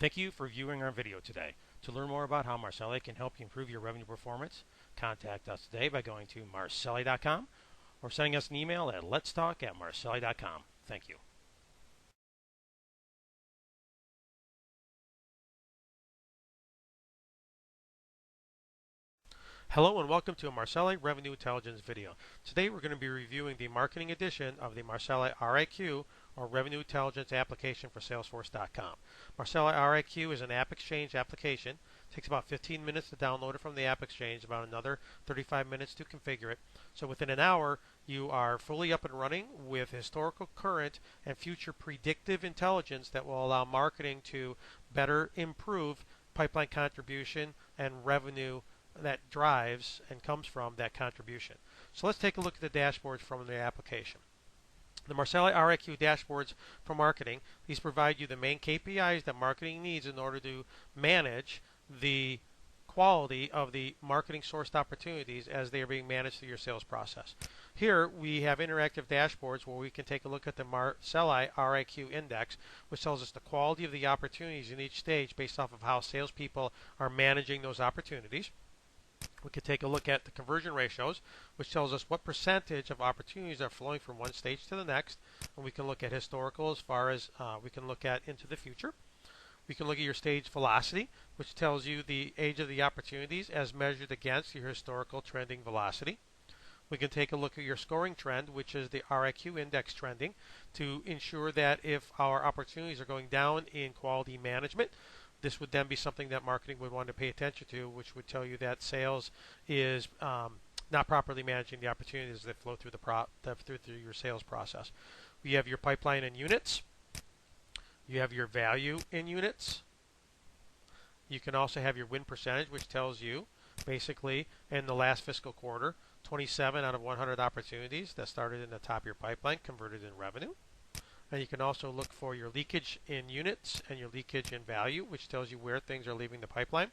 Thank you for viewing our video today. To learn more about how Marseli can help you improve your revenue performance, contact us today by going to marseli.com or sending us an email at letstalk@marseli.com. Thank you. Hello and welcome to a Marseli Revenue Intelligence video. Today we're going to be reviewing the marketing edition of the Marseli RIQ, or Revenue Intelligence application for Salesforce.com. Marseli RIQ is an App Exchange application. It takes about 15 minutes to download it from the App Exchange, about another 35 minutes to configure it. So within an hour, you are fully up and running with historical, current, and future predictive intelligence that will allow marketing to better improve pipeline contribution and revenue that drives and comes from that contribution. So let's take a look at the dashboards from the application. The Marseli RIQ dashboards for marketing, these provide you the main KPIs that marketing needs in order to manage the quality of the marketing sourced opportunities as they are being managed through your sales process. Here we have interactive dashboards where we can take a look at the Marseli RIQ index, which tells us the quality of the opportunities in each stage based off of how salespeople are managing those opportunities. We could take a look at the conversion ratios, which tells us what percentage of opportunities are flowing from one stage to the next. And we can look at historical as far as we can look at into the future. We can look at your stage velocity, which tells you the age of the opportunities as measured against your historical trending velocity. We can take a look at your scoring trend, which is the RIQ index trending, to ensure that if our opportunities are going down in quality management, this would then be something that marketing would want to pay attention to, which would tell you that sales is not properly managing the opportunities that flow through through your sales process. You have your pipeline in units. You have your value in units. You can also have your win percentage, which tells you basically in the last fiscal quarter, 27 out of 100 opportunities that started in the top of your pipeline converted in revenue. And you can also look for your leakage in units and your leakage in value, which tells you where things are leaving the pipeline.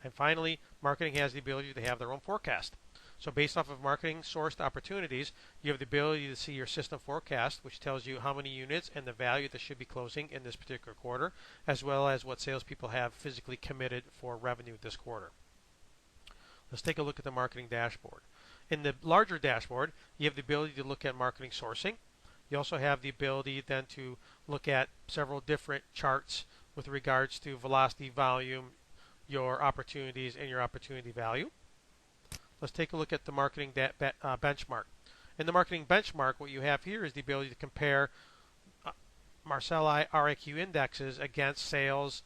And finally, marketing has the ability to have their own forecast. So based off of marketing sourced opportunities, you have the ability to see your system forecast, which tells you how many units and the value that should be closing in this particular quarter, as well as what salespeople have physically committed for revenue this quarter. Let's take a look at the marketing dashboard. In the larger dashboard, you have the ability to look at marketing sourcing. You also have the ability then to look at several different charts with regards to velocity, volume, your opportunities, and your opportunity value. Let's take a look at the marketing benchmark. In the marketing benchmark, what you have here is the ability to compare Marseli RIQ indexes against sales,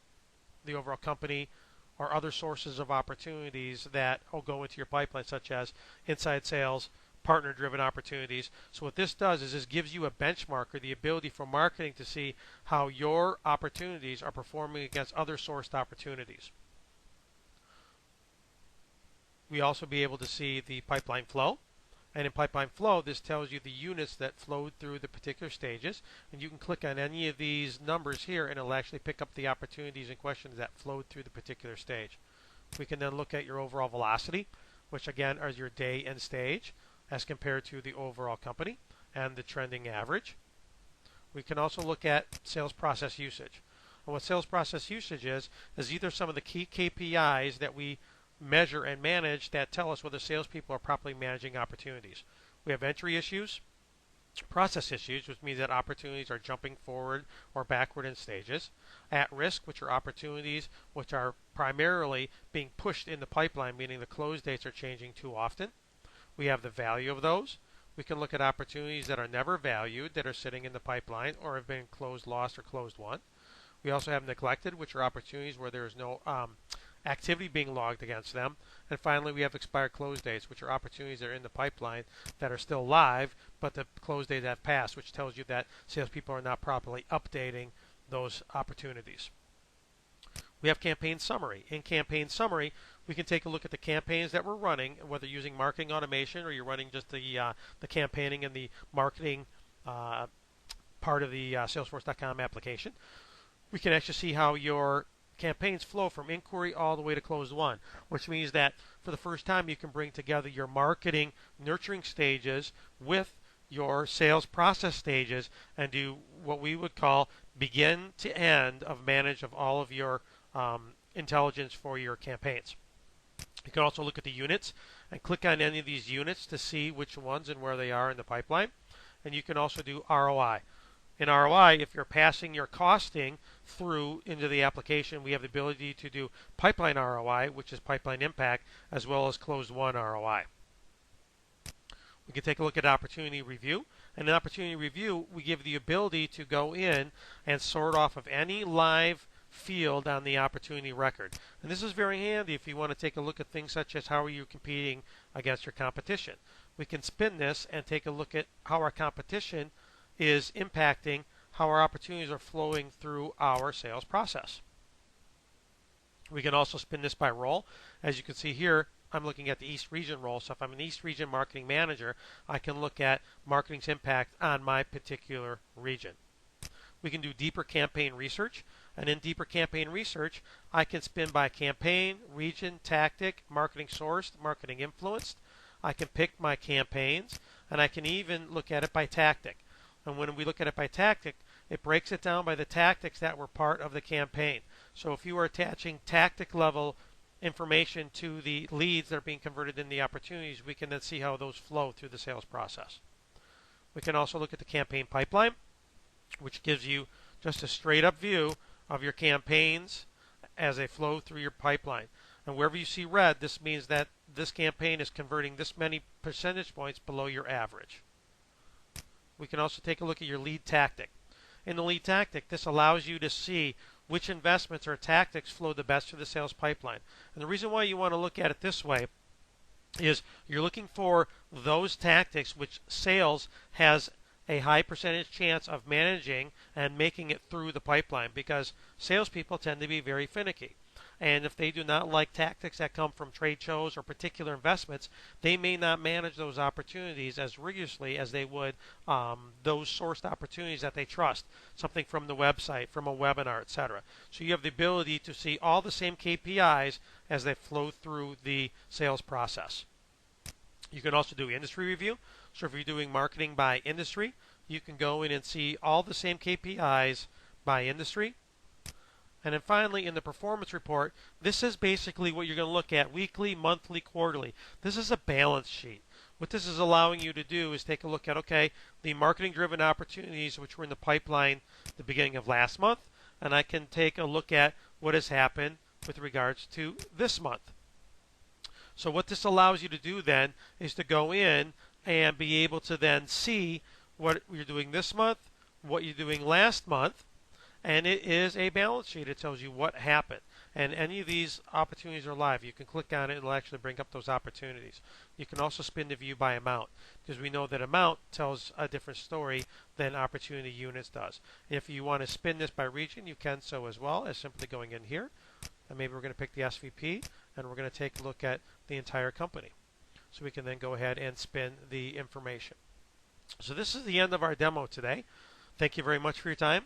the overall company, or other sources of opportunities that will go into your pipeline, such as inside sales, partner-driven opportunities. So what this does is this gives you a benchmark, or the ability for marketing to see how your opportunities are performing against other sourced opportunities. We also be able to see the pipeline flow. And in pipeline flow, this tells you the units that flowed through the particular stages. And you can click on any of these numbers here and it'll actually pick up the opportunities and questions that flowed through the particular stage. We can then look at your overall velocity, which again is your day and stage, as compared to the overall company and the trending average. We can also look at sales process usage. And what sales process usage is either some of the key KPIs that we measure and manage that tell us whether salespeople are properly managing opportunities. We have entry issues, process issues, which means that opportunities are jumping forward or backward in stages. At risk, which are opportunities which are primarily being pushed in the pipeline, meaning the close dates are changing too often. We have the value of those. We can look at opportunities that are never valued, that are sitting in the pipeline or have been closed lost or closed won. We also have neglected, which are opportunities where there is no activity being logged against them. And finally, we have expired close dates, which are opportunities that are in the pipeline that are still live, but the close dates have passed, which tells you that salespeople are not properly updating those opportunities. We have campaign summary. In campaign summary, we can take a look at the campaigns that we're running, whether using marketing automation or you're running just the campaigning and the marketing part of the Salesforce.com application. We can actually see how your campaigns flow from inquiry all the way to closed won, which means that for the first time you can bring together your marketing nurturing stages with your sales process stages and do what we would call begin to end of manage of all of your intelligence for your campaigns. You can also look at the units and click on any of these units to see which ones and where they are in the pipeline. And you can also do ROI. In ROI, if you're passing your costing through into the application, we have the ability to do pipeline ROI, which is pipeline impact, as well as closed won ROI. We can take a look at opportunity review. And in opportunity review, we give the ability to go in and sort off of any live field on the opportunity record. And this is very handy if you want to take a look at things such as how are you competing against your competition. We can spin this and take a look at how our competition is impacting how our opportunities are flowing through our sales process. We can also spin this by role. As you can see here, I'm looking at the East Region role. So if I'm an East Region Marketing Manager, I can look at marketing's impact on my particular region. We can do deeper campaign research. And in deeper campaign research, I can spin by campaign, region, tactic, marketing sourced, marketing influenced. I can pick my campaigns, and I can even look at it by tactic. And when we look at it by tactic, it breaks it down by the tactics that were part of the campaign. So if you are attaching tactic level information to the leads that are being converted in the opportunities, we can then see how those flow through the sales process. We can also look at the campaign pipeline, which gives you just a straight up view of your campaigns as they flow through your pipeline. And wherever you see red, this means that this campaign is converting this many percentage points below your average. We can also take a look at your lead tactic. In the lead tactic, this allows you to see which investments or tactics flow the best through the sales pipeline. And the reason why you want to look at it this way is you're looking for those tactics which sales has a high percentage chance of managing and making it through the pipeline, because salespeople tend to be very finicky. And if they do not like tactics that come from trade shows or particular investments, they may not manage those opportunities as rigorously as they would those sourced opportunities that they trust, something from the website, from a webinar, etc. So you have the ability to see all the same KPIs as they flow through the sales process. You can also do industry review. So if you're doing marketing by industry, you can go in and see all the same KPIs by industry. And then finally, in the performance report, this is basically what you're going to look at weekly, monthly, quarterly. This is a balance sheet. What this is allowing you to do is take a look at, okay, the marketing-driven opportunities which were in the pipeline the beginning of last month, and I can take a look at what has happened with regards to this month. So what this allows you to do then is to go in and be able to then see what you're doing this month, what you're doing last month, and it is a balance sheet. It tells you what happened. And any of these opportunities are live. You can click on it, it'll actually bring up those opportunities. You can also spin the view by amount, because we know that amount tells a different story than opportunity units does. If you want to spin this by region, you can so as well, as simply going in here. And maybe we're going to pick the SVP, and we're going to take a look at the entire company. So we can then go ahead and spin the information. So this is the end of our demo today. Thank you very much for your time.